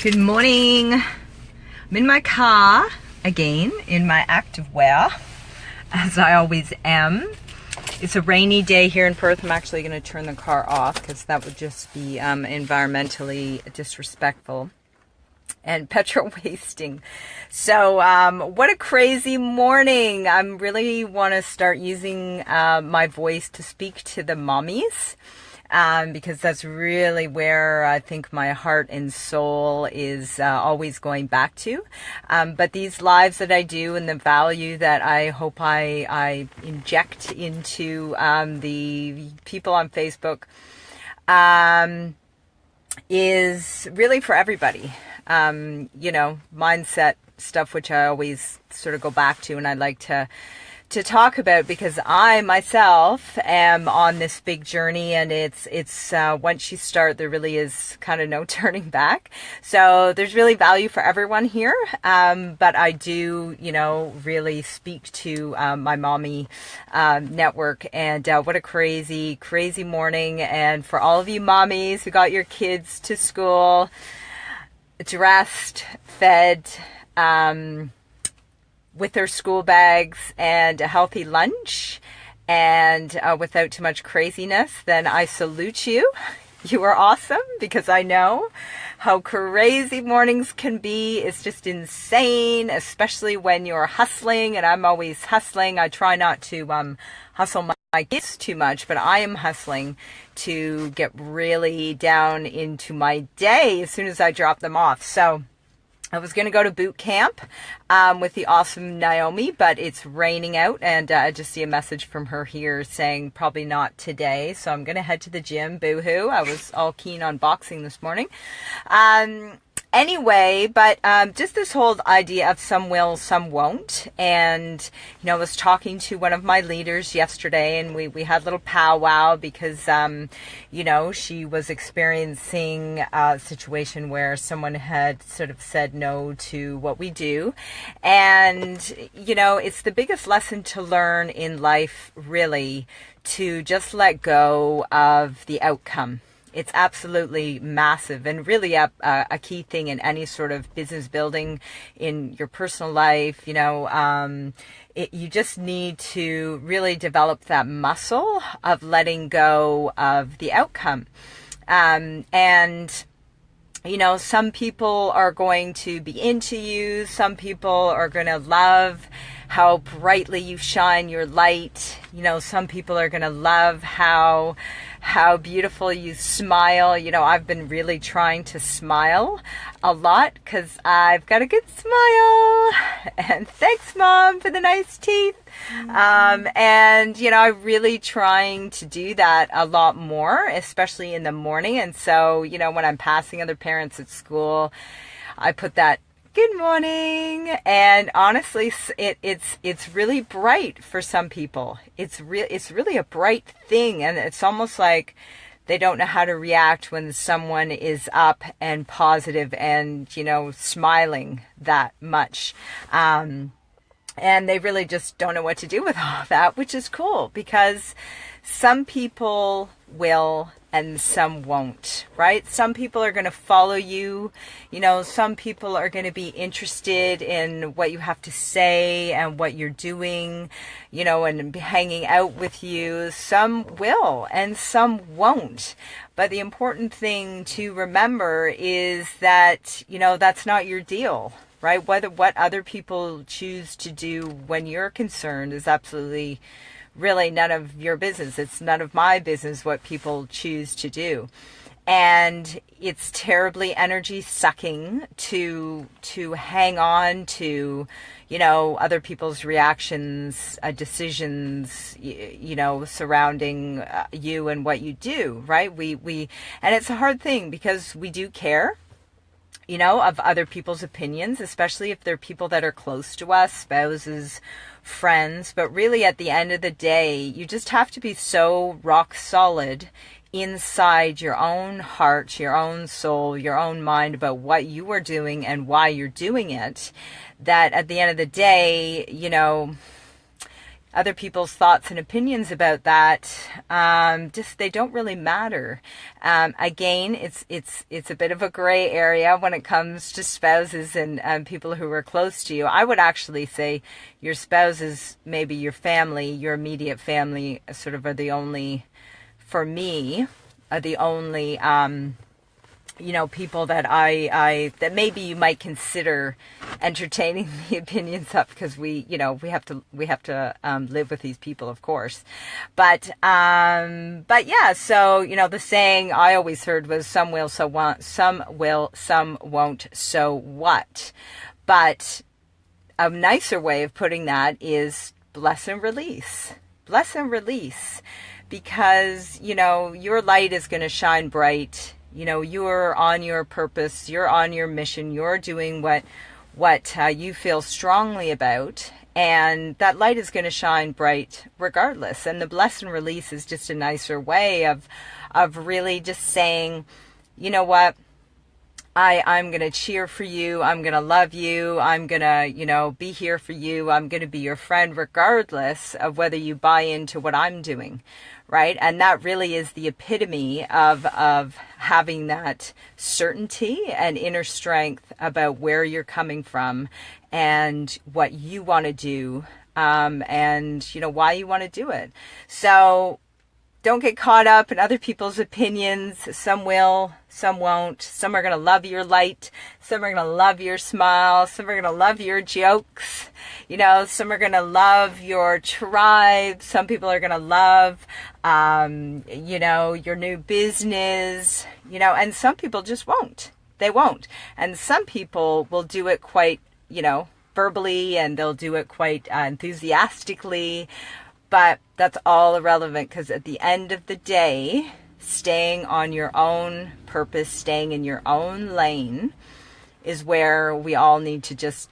Good morning. I'm in my car again in my active wear, as I always am. It's a rainy day here in Perth. I'm actually going to turn the car off because that would just be environmentally disrespectful and petrol wasting. So what a crazy morning. I really want to start using my voice to speak to the mommies. Because that's really where I think my heart and soul is always going back to. But these lives that I do and the value that I hope I inject into the people on Facebook is really for everybody. Mindset stuff, which I always sort of go back to and I like to talk about, because I myself am on this big journey, and it's once you start, there really is kind of no turning back. So there's really value for everyone here. But I do, really speak to my mommy network, and what a crazy, crazy morning. And for all of you mommies who got your kids to school, dressed, fed, with their school bags and a healthy lunch and without too much craziness, then I salute you. You are awesome, because I know how crazy mornings can be. It's just insane, especially when you're hustling, and I'm always hustling. I try not to hustle my kids too much, but I am hustling to get really down into my day as soon as I drop them off. So I was going to go to boot camp with the awesome Naomi, but it's raining out, and I just see a message from her here saying probably not today. So I'm going to head to the gym. Boo-hoo. I was all keen on boxing this morning. Anyway, but just this whole idea of some will, some won't. And, I was talking to one of my leaders yesterday, and we had a little powwow because, she was experiencing a situation where someone had sort of said no to what we do. And, it's the biggest lesson to learn in life, really, to just let go of the outcome. It's absolutely massive, and really a key thing in any sort of business building, in your personal life. You just need to really develop that muscle of letting go of the outcome. Some people are going to be into you. Some people are going to love how brightly you shine your light. Some people are going to love how beautiful you smile. I've been really trying to smile a lot because I've got a good smile. And thanks, Mom, for the nice teeth. I'm really trying to do that a lot more, especially in the morning. And so, when I'm passing other parents at school, I put that good morning. And honestly, it's really bright for some people. It's really a bright thing. And it's almost like they don't know how to react when someone is up and positive and, smiling that much. And they really just don't know what to do with all that, which is cool, because some people will and some won't, right? Some people are going to follow you. Some people are going to be interested in what you have to say and what you're doing, and hanging out with you. Some will and some won't. But the important thing to remember is that, that's not your deal, right? What other people choose to do when you're concerned is absolutely really none of your business. It's none of my business what people choose to do. And it's terribly energy sucking to hang on to, other people's reactions, decisions, surrounding you and what you do, right? And it's a hard thing because we do care, of other people's opinions, especially if they're people that are close to us, spouses, friends. But really, at the end of the day, you just have to be so rock solid inside your own heart, your own soul, your own mind about what you are doing and why you're doing it, that at the end of the day, other people's thoughts and opinions about that, just they don't really matter. Again, it's a bit of a gray area when it comes to spouses and people who are close to you. I would actually say your spouses, maybe your family, your immediate family, sort of are the only, for me, are the only people that that maybe you might consider entertaining the opinions of, because we have to live with these people, of course. But yeah, so, the saying I always heard was some will, some will, some won't, so what? But a nicer way of putting that is bless and release. Bless and release. Because, your light is going to shine bright. You're on your purpose, you're on your mission, you're doing what you feel strongly about, and that light is going to shine bright regardless. And the bless and release is just a nicer way of really just saying, you know what, I'm going to cheer for you, I'm going to love you, I'm going to, be here for you, I'm going to be your friend regardless of whether you buy into what I'm doing. Right? And that really is the epitome of having that certainty and inner strength about where you're coming from and what you want to do, and, why you want to do it. So don't get caught up in other people's opinions. Some will, some won't. Some are going to love your light. Some are going to love your smile. Some are going to love your jokes. Some are going to love your tribe. Some people are going to love, your new business, and some people just won't. They won't. And some people will do it quite, verbally, and they'll do it quite enthusiastically. But that's all irrelevant, because at the end of the day, staying on your own purpose, staying in your own lane is where we all need to just,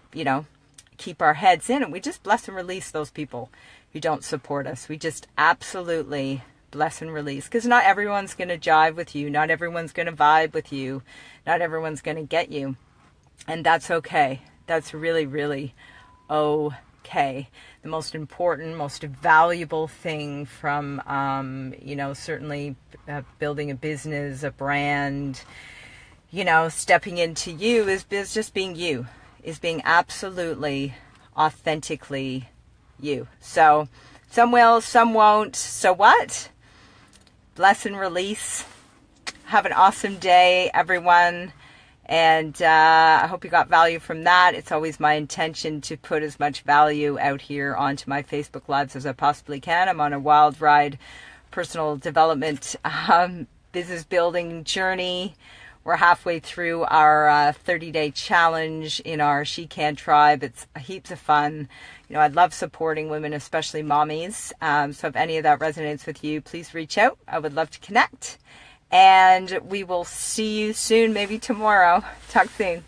keep our heads in. And we just bless and release those people who don't support us. We just absolutely bless and release, because not everyone's going to jive with you. Not everyone's going to vibe with you. Not everyone's going to get you. And that's okay. That's really, really okay. The most important, most valuable thing from, certainly building a business, a brand, stepping into you is just being you, is being absolutely, authentically you. So some will, some won't. So what? Bless and release. Have an awesome day, everyone. And I hope you got value from that. It's always my intention to put as much value out here onto my Facebook Lives as I possibly can. I'm on a wild ride personal development business building journey. We're halfway through our 30-day challenge in our She Can tribe. It's heaps of fun. I love supporting women, especially mommies. So if any of that resonates with you, please reach out. I would love to connect. And we will see you soon, maybe tomorrow. Talk soon.